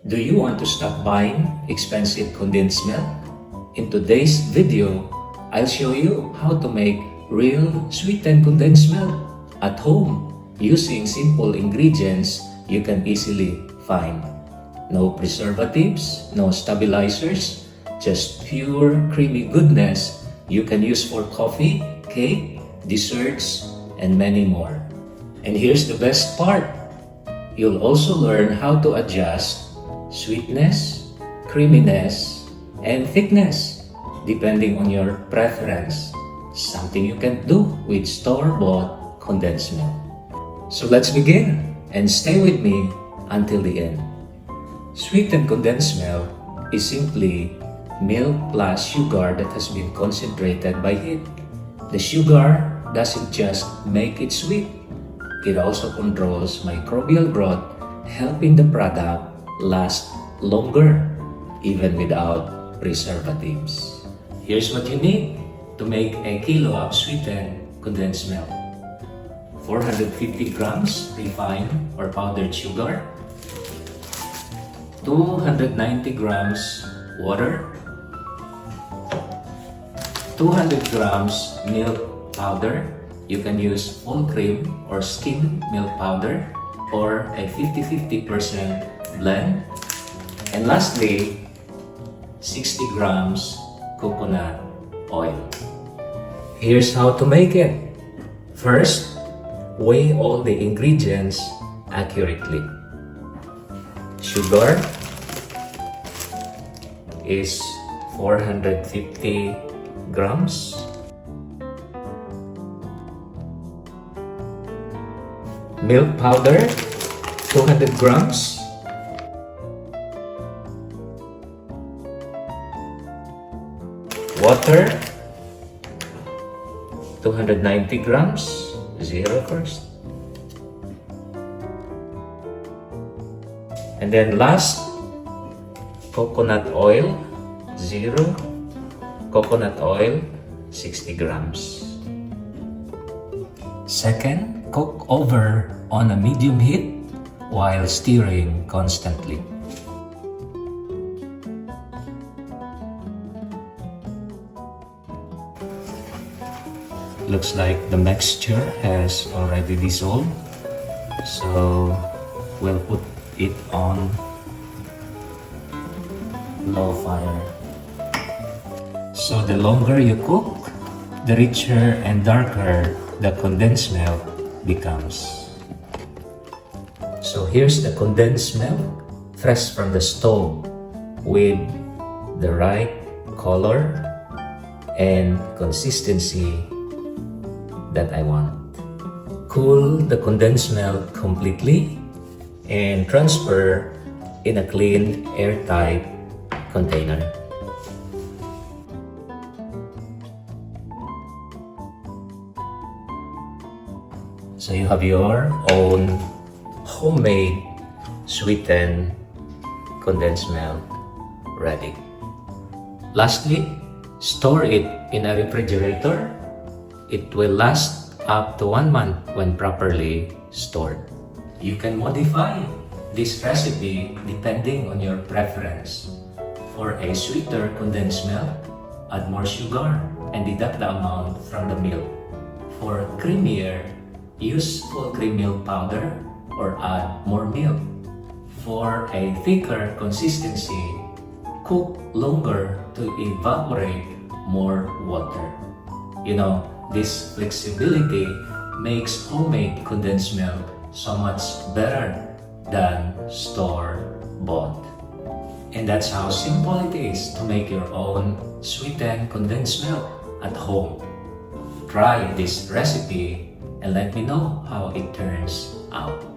Do you want to stop buying expensive condensed milk? In today's video, I'll show you how to make real sweetened condensed milk at home using simple ingredients you can easily find. No preservatives, no stabilizers, just pure creamy goodness you can use for coffee, cake, desserts, and many more. And here's the best part. You'll also learn how to adjust sweetness, creaminess, and thickness depending on your preference. Something you can do with store-bought condensed milk. So let's begin and stay with me until the end. Sweetened condensed milk is simply milk plus sugar that has been concentrated by heat. The sugar doesn't just make it sweet, it also controls microbial growth, helping the product last longer even without preservatives. Here's what you need to make a kilo of sweetened condensed milk. 450 grams refined or powdered sugar, 290 grams water, 200 grams milk powder. You can use full cream or skim milk powder or a 50-50% blend. And lastly, 60 grams coconut oil. Here's how to make it. First, weigh all the ingredients accurately. Sugar is 450 grams. Milk powder, 200 grams. Water, 290 grams. Zero first. And then last, coconut oil, zero. Coconut oil, 60 grams. Second, cook over on a medium heat while stirring constantly. Looks like the mixture has already dissolved, so we'll put it on low fire. So the longer you cook, the richer and darker the condensed milk becomes. So here's the condensed milk, fresh from the stove, with the right color and consistency that I want. Cool the condensed milk completely and transfer in a clean, airtight container. So you have your own homemade sweetened condensed milk ready. Lastly, store it in a refrigerator. It will last up to 1 month when properly stored. You can modify this recipe depending on your preference. For a sweeter condensed milk, add more sugar and deduct the amount from the milk. For creamier, use full cream milk powder or add more milk. For a thicker consistency, cook longer to evaporate more water. You know, this flexibility makes homemade condensed milk so much better than store-bought. And that's how simple it is to make your own sweetened condensed milk at home. Try this recipe and let me know how it turns out.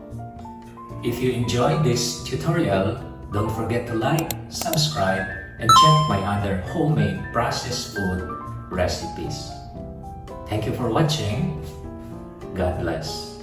If you enjoyed this tutorial, don't forget to like, subscribe, and check my other homemade processed food recipes. Thank you for watching. God bless.